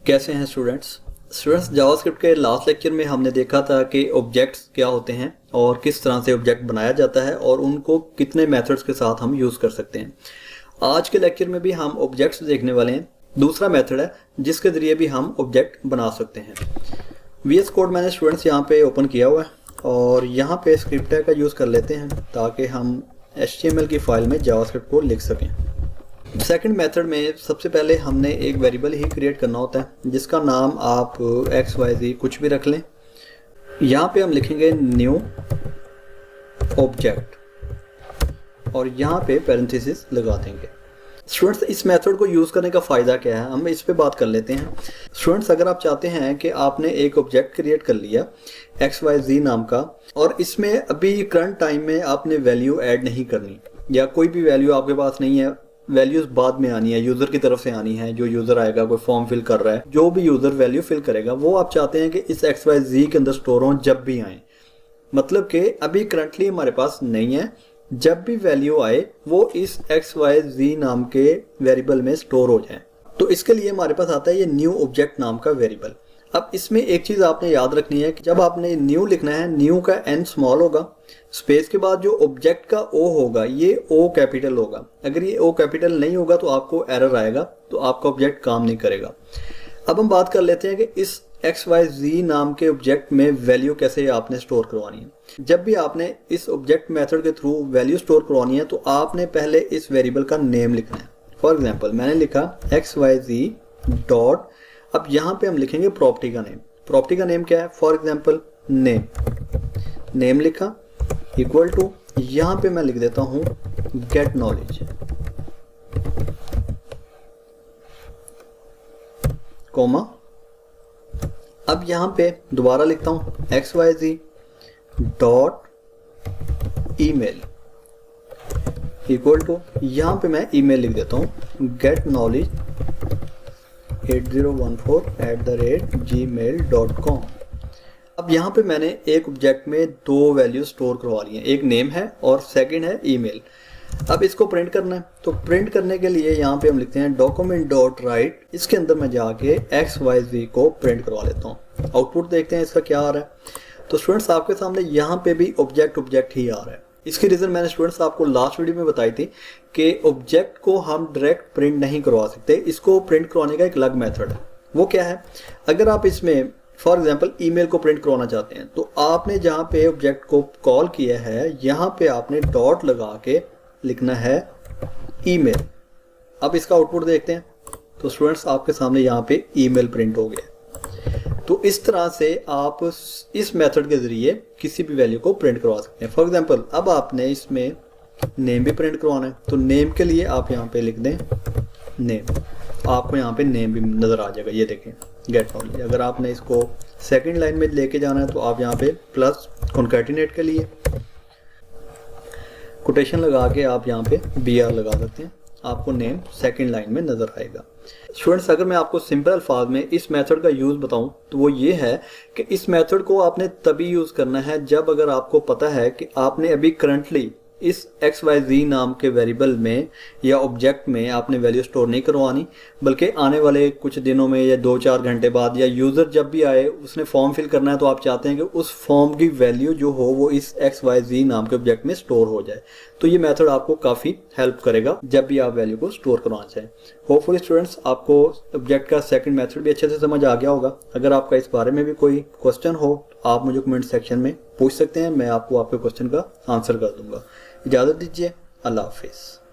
कैसे हैं students JavaScript के लास्ट लेक्चर में हमने देखा था कि ऑब्जेक्ट्स क्या होते हैं और किस तरह से ऑब्जेक्ट बनाया जाता है और उनको कितने मेथड्स के साथ हम यूज़ कर सकते हैं। आज के लेक्चर में भी हम ऑब्जेक्ट्स देखने वाले हैं। दूसरा मेथड है जिसके ज़रिए भी हम ऑब्जेक्ट बना सकते हैं। VS कोड मैंने स्टूडेंट्स यहाँ पे ओपन किया हुआ है और यहाँ पे स्क्रिप्ट टैग का यूज़ कर लेते हैं ताकि हम HTML की फ़ाइल में जावास्क्रिप्ट को लिख सकें। सेकंड मेथड में सबसे पहले हमने एक वेरिएबल ही क्रिएट करना होता है जिसका नाम आप XYZ कुछ भी रख लें। यहाँ पे हम लिखेंगे न्यू ऑब्जेक्ट और यहाँ पे पैरेंथेसिस लगा देंगे। स्टूडेंट्स, इस मेथड को यूज़ करने का फ़ायदा क्या है, हम इस पे बात कर लेते हैं। स्टूडेंट्स, अगर आप चाहते हैं कि आपने एक ऑब्जेक्ट क्रिएट कर लिया XYZ नाम का और इसमें अभी करंट टाइम में आपने वैल्यू ऐड नहीं करनी या कोई भी वैल्यू आपके पास नहीं है, वैल्यूज़ बाद में आनी है, यूज़र की तरफ से आनी है। जो यूज़र आएगा, कोई फॉर्म फिल कर रहा है, जो भी यूज़र वैल्यू फिल करेगा वो आप चाहते हैं कि इस XYZ के अंदर स्टोर हो जब भी आए। मतलब कि अभी करंटली हमारे पास नहीं है, जब भी वैल्यू आए वो इस XYZ नाम के वेरिएबल में स्टोर हो जाए। तो इसके लिए हमारे पास आता है ये न्यू ऑब्जेक्ट नाम का वेरिएबल। अब इसमें एक चीज़ आपने याद रखनी है कि जब आपने न्यू लिखना है, न्यू का N स्मॉल होगा, स्पेस के बाद जो ऑब्जेक्ट का O होगा ये O कैपिटल होगा। अगर ये O कैपिटल नहीं होगा तो आपको एरर आएगा, तो आपका ऑब्जेक्ट काम नहीं करेगा। अब हम बात कर लेते हैं कि इस XYZ नाम के ऑब्जेक्ट में वैल्यू कैसे आपने स्टोर करवानी है। जब भी आपने इस ऑब्जेक्ट मेथड के थ्रू वैल्यू स्टोर करवानी है तो आपने पहले इस वेरिएबल का नेम लिखना है। फॉर एग्जाम्पल मैंने लिखा XYZ डॉट, अब यहाँ पे हम लिखेंगे प्रॉपर्टी का नेम। प्रॉपर्टी का नेम क्या है? फॉर एग्जाम्पल नेम लिखा इक्वल टू, यहाँ पे मैं लिख देता हूँ गेट नॉलेज, कोमा। अब यहाँ पे दोबारा लिखता हूँ XYZ dot email equal to, यहाँ पे मैं ईमेल लिख देता हूँ गेट नॉलेज 8014@gmail.com। अब यहाँ पे मैंने एक ऑब्जेक्ट में दो वैल्यू स्टोर करवा ली हैं, एक नेम है और सेकंड है ईमेल। अब इसको प्रिंट करना है, तो प्रिंट करने के लिए यहाँ पे हम लिखते हैं डॉक्यूमेंट डॉट राइट। इसके अंदर मैं जाके XYZ को प्रिंट करवा लेता हूँ। आउटपुट देखते हैं इसका क्या आ रहा है। तो स्टूडेंट्स, आपके सामने यहाँ पे भी ऑब्जेक्ट ही आ रहा है। इसकी रीज़न मैंने स्टूडेंट्स आपको लास्ट वीडियो में बताई थी कि ऑब्जेक्ट को हम डायरेक्ट प्रिंट नहीं करवा सकते, इसको प्रिंट करवाने का एक अलग मेथड है। वो क्या है? अगर आप इसमें फॉर एग्जांपल ईमेल को प्रिंट करवाना चाहते हैं तो आपने जहाँ पे ऑब्जेक्ट को कॉल किया है यहाँ पे आपने डॉट लगा के लिखना है ईमेल। अब इसका आउटपुट देखते हैं। तो स्टूडेंट्स, आपके सामने यहाँ पे ईमेल प्रिंट हो गया। तो इस तरह से आप इस मेथड के ज़रिए किसी भी वैल्यू को प्रिंट करवा सकते हैं। फॉर एग्जांपल अब आपने इसमें नेम भी प्रिंट करवाना है, तो नेम के लिए आप यहाँ पे लिख दें नेम। आपको यहाँ पे नेम भी नज़र आ जाएगा, ये देखें गेट नॉलेज। अगर आपने इसको सेकंड लाइन में लेके जाना है तो आप यहाँ पे प्लस कॉन्कैटिनेट के लिए कोटेशन लगा के आप यहाँ पे BR लगा सकते हैं, आपको नेम सेकंड लाइन में नज़र आएगा। स्टूडेंट्स, अगर मैं आपको सिंपल अल्फाज में इस मेथड का यूज़ बताऊं तो वो ये है कि इस मेथड को आपने तभी यूज़ करना है जब अगर आपको पता है कि आपने अभी करंटली इस XYZ नाम के वेरिएबल में या ऑब्जेक्ट में आपने वैल्यू स्टोर नहीं करवानी, बल्कि आने वाले कुछ दिनों में या 2-4 घंटे बाद या यूज़र जब भी आए उसने फॉर्म फिल करना है तो आप चाहते हैं कि उस फॉर्म की वैल्यू जो हो वो इस XYZ नाम के ऑब्जेक्ट में स्टोर हो जाए। तो ये मेथड आपको काफ़ी हेल्प करेगा जब भी आप वैल्यू को स्टोर करवाना चाहें। होपफुली स्टूडेंट्स, आपको ऑब्जेक्ट का सेकंड मेथड भी अच्छे से समझ आ गया होगा। अगर आपका इस बारे में भी कोई क्वेश्चन हो आप मुझे कमेंट सेक्शन में पूछ सकते हैं, मैं आपको आपके क्वेश्चन का आंसर कर दूंगा। इजाज़त दीजिए, अल्लाह हाफिज़।